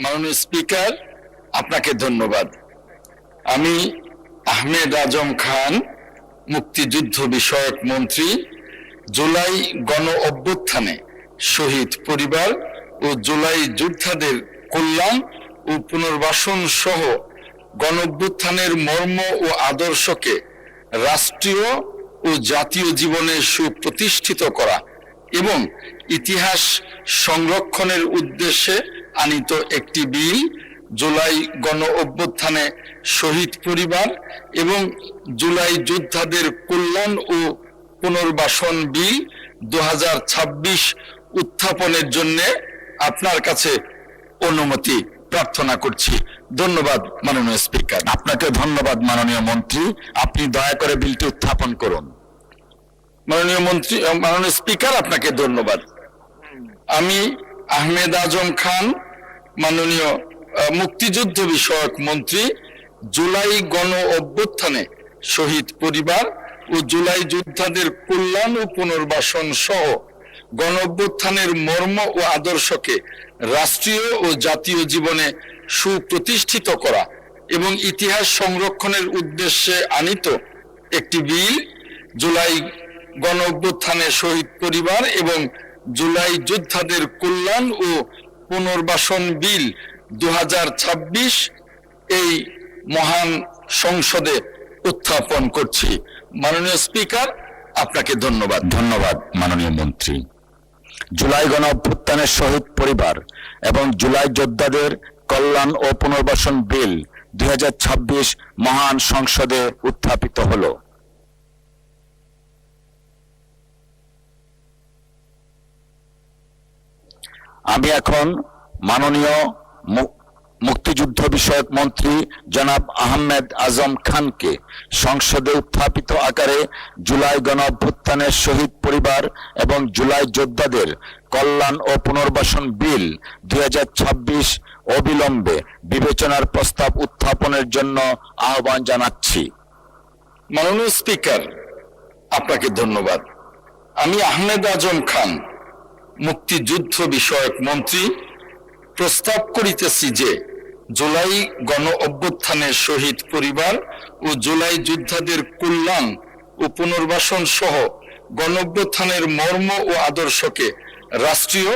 মাননীয় স্পিকার, আপনাকে ধন্যবাদ। আমি আহমেদ আজম খান, মুক্তিযুদ্ধ বিষয়ক মন্ত্রী, জুলাই গণ অভ্যুত্থানে শহীদ পরিবার ও জুলাই যোদ্ধাদের কল্যাণ ও পুনর্বাসন সহ গণ অভ্যুত্থানের মর্ম ও আদর্শকে রাষ্ট্রীয় ও জাতীয় জীবনে সুপ্রতিষ্ঠিত করা এবং ইতিহাস সংরক্ষণের উদ্দেশ্যে আনিত একটি বিল, জুলাই গণ অভ্যুত্থানে শহীদ পরিবার এবং জুলাই যোদ্ধাদের কল্যাণ ও পুনর্বাসন বিল 2026 উত্থাপনের জন্য আপনার কাছে অনুমতি প্রার্থনা করছি। ধন্যবাদ মাননীয় স্পিকার। আপনাকে ধন্যবাদ মাননীয় মন্ত্রী। আপনি দয়া করে বিলটি উত্থাপন করুন। মাননীয় স্পিকার, আপনাকে ধন্যবাদ। আমি আহমেদ আজম খান, মাননীয় মুক্তিযুদ্ধ বিষয়ক মন্ত্রী, জুলাই গণ অভ্যুত্থানে শহীদ পরিবার ও জুলাই যোদ্ধাদের কল্যাণ ও পুনর্বাসন সহ গণ অভ্যুত্থানের মর্ম ও আদর্শকে রাষ্ট্রীয় ও জাতীয় জীবনে সুপ্রতিষ্ঠিত করা এবং ইতিহাস সংরক্ষণের উদ্দেশ্যে আনিত একটি বিল, জুলাই গণ অভ্যুত্থানে শহীদ পরিবার এবং জুলাই যোদ্ধাদের কল্যাণ ও পুনর্বাসন বিল 2026 এই মহান সংসদে উত্থাপন করছি। মাননীয় স্পিকার, আপনাকে ধন্যবাদ। ধন্যবাদ মাননীয় মন্ত্রী। জুলাই গণ অভ্যুত্থানের শহীদ পরিবার এবং জুলাই যোদ্ধাদের কল্যাণ ও পুনর্বাসন বিল 2026 মহান সংসদে উত্থাপিত হলো। আমি এখন মাননীয় মুক্তিযুদ্ধ বিষয়ক মন্ত্রী জনাব আহমেদ আজম খানকে সংসদে উত্থাপিত আকারে জুলাই গণ অভ্যুত্থানের শহীদ পরিবার এবং জুলাই যোদ্ধাদের কল্যাণ ও পুনর্বাসন বিল 2026 অবিলম্বে বিবেচনার প্রস্তাব উত্থাপনের জন্য আহ্বান জানাচ্ছি। মাননীয় স্পিকার, আপনাকে ধন্যবাদ। আমি আহমেদ আজম খান, মুক্তিযুদ্ধ বিষয়ক মন্ত্রী, প্রস্তাব করিতেছি যে জুলাই গণ অভ্যুত্থানের শহীদ পরিবার ও জুলাই যোদ্ধাদের কল্যাণ ও পুনর্বাসন সহ গণ অভ্যুত্থানের মর্ম ও আদর্শকে রাষ্ট্রীয়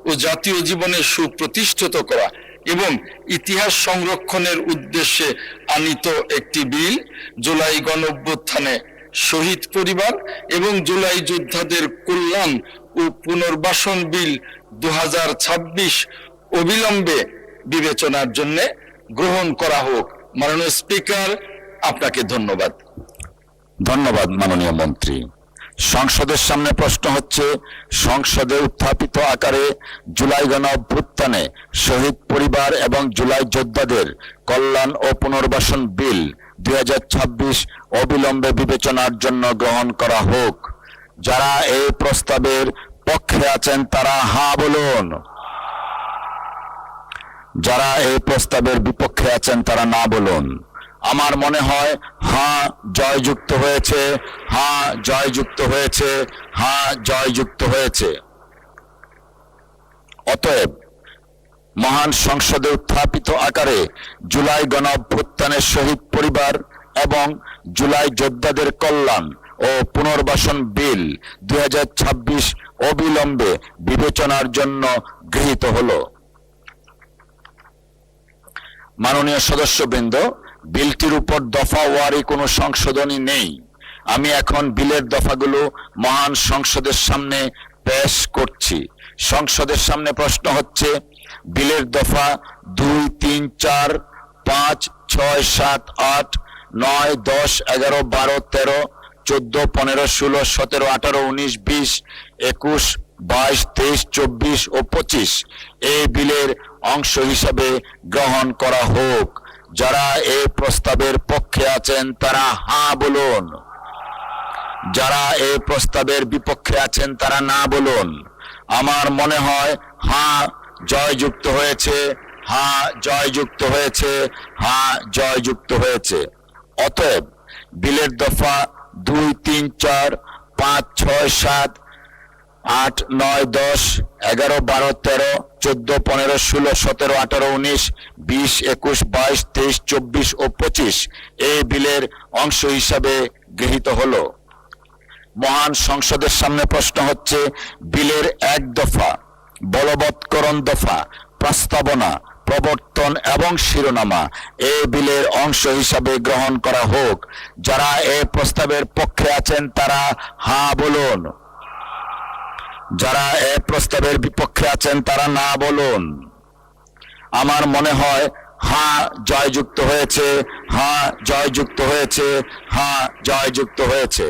ও জাতীয় জীবনে সুপ্রতিষ্ঠিত করা এবং ইতিহাস সংরক্ষণের উদ্দেশ্যে আনিত একটি বিল, জুলাই গণ অভ্যুত্থানে শহীদ পরিবার এবং জুলাই যোদ্ধাদের কল্যাণ ও পুনর্বাসন বিল 2026 অবিলম্বে বিবেচনার জন্য গ্রহণ করা হোক। মাননীয় স্পিকার, আপনাকে ধন্যবাদ। ধন্যবাদ মাননীয় মন্ত্রী। সংসদের সামনে প্রশ্ন হচ্ছে, সংসদে উত্থাপিত আকারে জুলাই গণ অভ্যুত্থানে শহীদ পরিবার এবং জুলাই যোদ্ধাদের কল্যাণ ও পুনর্বাসন বিল 2026 অবিলম্বে বিবেচনার জন্য গ্রহণ করা হোক। যারা এই প্রস্তাবের পক্ষে আছেন তারা হ্যাঁ বলুন। যারা এই প্রস্তাবের বিপক্ষে আছেন তারা না বলুন। আমার মনে হয় হ্যাঁ জয়যুক্ত হয়েছে, হ্যাঁ জয়যুক্ত হয়েছে, হ্যাঁ জয়যুক্ত হয়েছে। অতএব মহান সংসদে উত্থাপিত আকারে জুলাই গণ অভ্যুত্থানের শহীদ পরিবার এবং জুলাই যোদ্ধাদের কল্যাণ ও পুনর্বাসন বিল 2026 অবিলম্বে বিবেচনার জন্য গৃহীত হলো। মাননীয় সদস্যবৃন্দ, বিলটির উপর দফা ওয়ারি কোনো সংশোধনী নেই। আমি এখন বিলের দফাগুলো মহান সংসদের সামনে পেশ করছি। সংসদের সামনে প্রশ্ন হচ্ছে, বিলের দফা 2, 3, 4, 5, 6, 7, 8, 9, 10, 11, 12, 13, 14, 15, 16, 17, 18, 19, 20, 21, 22, 23, 24 ও 25 এই বিলের অংশ হিসাবে গ্রহণ করা হোক। যারা এই প্রস্তাবের পক্ষে আছেন তারা হ্যাঁ বলুন। যারা এই প্রস্তাবের বিপক্ষে আছেন তারা না বলুন। আমার মনে হয় হ্যাঁ জয়যুক্ত হয়েছে, হ্যাঁ জয়যুক্ত হয়েছে, হ্যাঁ জয়যুক্ত হয়েছে। অতএব বিলের দফা 2, 3, 4, 5, 6, 7, 8, 9, 10, 11, 12, 13, 14, 15, 16, 17, 18, 19, 20, 21, 22, 23, 24 ও 25 এই বিলের অংশ হিসাবে গৃহীত হলো। মহান সংসদের সামনে প্রশ্ন হচ্ছে, বিলের 1 দফা, বলবৎকরণ দফা, প্রস্তাবনা, প্রবর্তন এবং শিরোনামা এই বিলের অংশ হিসাবে গ্রহণ করা হোক। যারা এই প্রস্তাবের পক্ষে আছেন তারা হা বলুন, যারা এই প্রস্তাবের বিপক্ষে আছেন তারা না বলুন। আমার মনে হয় হা জয়যুক্ত হয়েছে, হা জয়যুক্ত হয়েছে, হা জয়যুক্ত হয়েছে।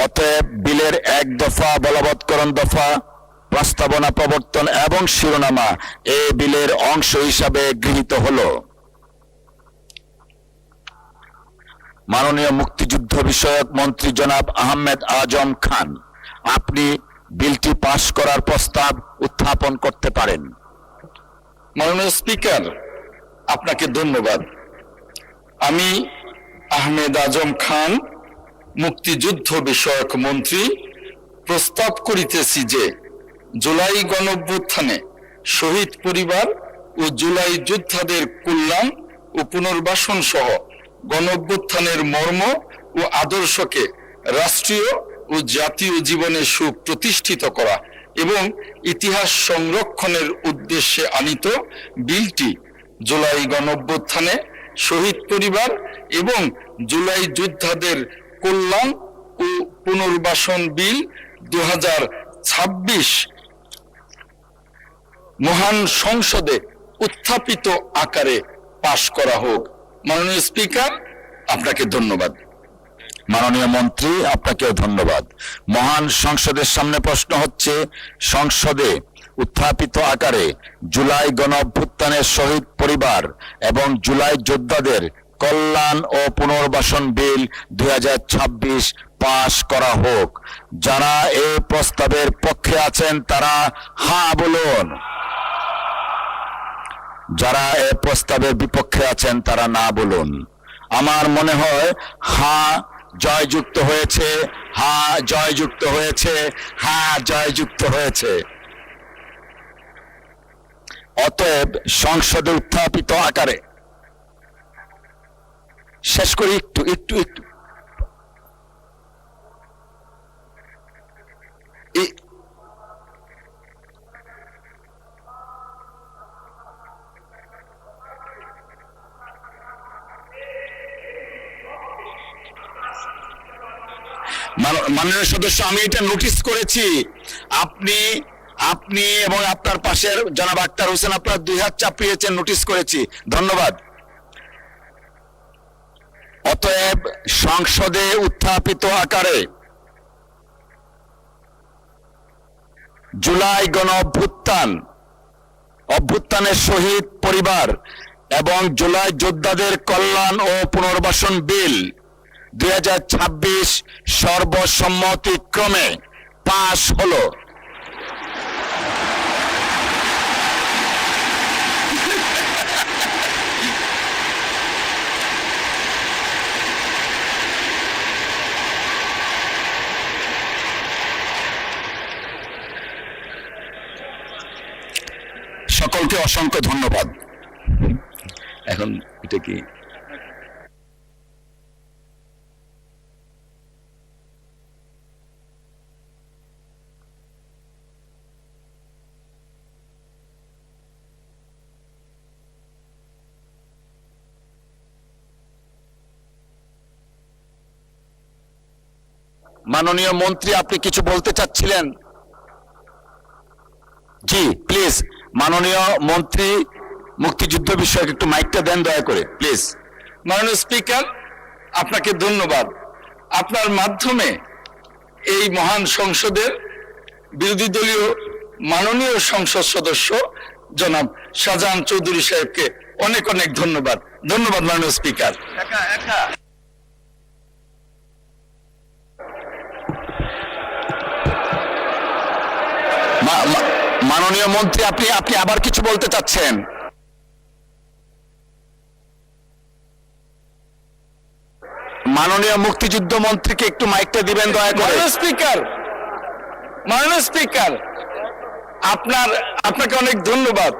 অতএব বিলের 1 দফা, বলবৎকরণ দফা, প্রস্তাবনা, প্রবর্তন এবং শিরোনামা এই বিলের অংশ হিসাবে গৃহীত হলো। মাননীয় মুক্তিযুদ্ধ বিষয়ক মন্ত্রী জনাব আহমেদ আজম খান, আপনি বিলটি পাশ করার প্রস্তাব উত্থাপন করতে পারেন। মাননীয় স্পিকার, আপনাকে ধন্যবাদ। আমি আহমেদ আজম খান, মুক্তিযুদ্ধ বিষয়ক মন্ত্রী, প্রস্তাব করিতেছি যে জুলাই গণঅভ্যুত্থানে শহীদ পরিবার ও জুলাই যোদ্ধাদের কল্যাণ ও পুনর্বাসন সহ গণঅভ্যুত্থানের মর্ম ও আদর্শকে রাষ্ট্রীয় ও জাতীয় জীবনে সুপ্রতিষ্ঠিত করা এবং ইতিহাস সংরক্ষণের উদ্দেশ্যে আনীত বিলটি জুলাই গণঅভ্যুত্থানে শহীদ পরিবার এবং জুলাই যোদ্ধাদের কল্যাণ ও পুনর্বাসন বিল 2026 মহান সংসদে উত্থাপিত আকারে পাশ করা হোক। মাননীয় স্পিকার, আপনাকে ধন্যবাদ। মাননীয় মন্ত্রী, আপনাকেও ধন্যবাদ। মহান সংসদের সামনে প্রশ্ন হচ্ছে, সংসদে উত্থাপিত আকারে জুলাই গণঅভ্যুত্থানের শহীদ পরিবার এবং জুলাই যোদ্ধাদের কল্যাণ ও পুনর্বাসন বিল 2026 পাশ করা হোক। যারা এই প্রস্তাবের পক্ষে আছেন তারা হা বলুন, যারা এই প্রস্তাবের বিপক্ষে আছেন তারা না বলুন। আমার মনে হয় হা জয়যুক্ত হয়েছে, হা জয়যুক্ত হয়েছে, হা জয়যুক্ত হয়েছে। অতএব সংসদে উত্থাপিত আকারে শেষ করি একটু একটু একটু মাননীয় সদস্য, আমি এটা নোটিস করেছি। আপনি আপনি এবং আপনার পাশের জনাব আক্তার হোসেন আপনার 2 হাত চাপিয়েছেন, নোটিস করেছি। ধন্যবাদ। অতএব সংসদে উত্থাপিত আকারে জুলাই গণ অভ্যুত্থানের শহীদ পরিবার এবং জুলাই যোদ্ধাদের কল্যাণ ও পুনর্বাসন বিল 2026 সর্বসম্মতিক্রমে পাশ হলো। সকলকে অসংখ্য ধন্যবাদ। এখন এটা কি মাননীয় মন্ত্রী, আপনি কিছু বলতে চাচ্ছিলেন? জি প্লিজ, মাননীয় মন্ত্রী মুক্তিযুদ্ধ বিষয়ক একটু মাইকটা দেন দয়া করে প্লিজ। মাননীয় স্পিকার, আপনাকে ধন্যবাদ। আপনার মাধ্যমে এই মহান সংসদের বিরোধী দলীয় মাননীয় সংসদ সদস্য জনাব শাহজাহান চৌধুরী সাহেবকে অনেক অনেক ধন্যবাদ। ধন্যবাদ মাননীয় স্পিকার। মাননীয় মন্ত্রী, আপনি আবার কিছু বলতে চাচ্ছেন? মাননীয় মুক্তিযুদ্ধ মন্ত্রীকে একটু মাইকটা দিবেন দয়া করে। মাননীয় স্পিকার, মাননীয় স্পিকার, আপনাকে অনেক ধন্যবাদ।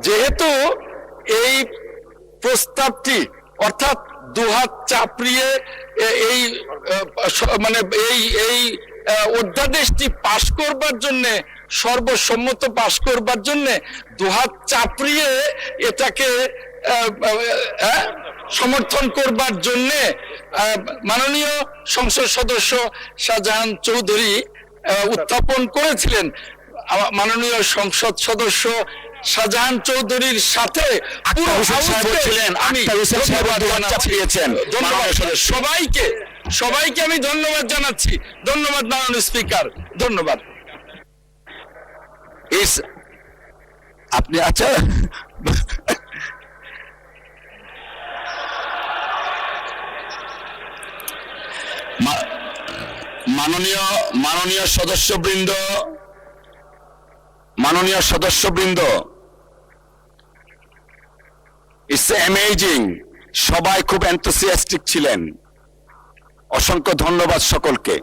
যেহেতু এই প্রস্তাবটি অর্থাৎ দুহাত চাপড়িয়ে এই মানে এই অধ্যাদেশটি পাশ করবার জন্য, সর্বসম্মত পাশ করবার জন্য দুহাত চাপড়িয়ে এটাকে সমর্থন করবার জন্য মাননীয় সংসদ সদস্য শাহজাহান চৌধুরী উত্থাপন করেছিলেন। মাননীয় সংসদ সদস্য শাহজাহান চৌধুরীর সাথে সবাইকে আমি ধন্যবাদ জানাচ্ছি। ধন্যবাদ মাননীয় স্পিকার, ধন্যবাদ। আপনি আচ্ছা, মাননীয় সদস্যবৃন্দ, ইটস অ্যামেজিং। সবাই খুব এনথুসিয়াস্টিক ছিলেন। অসংখ্য ধন্যবাদ সকলকে।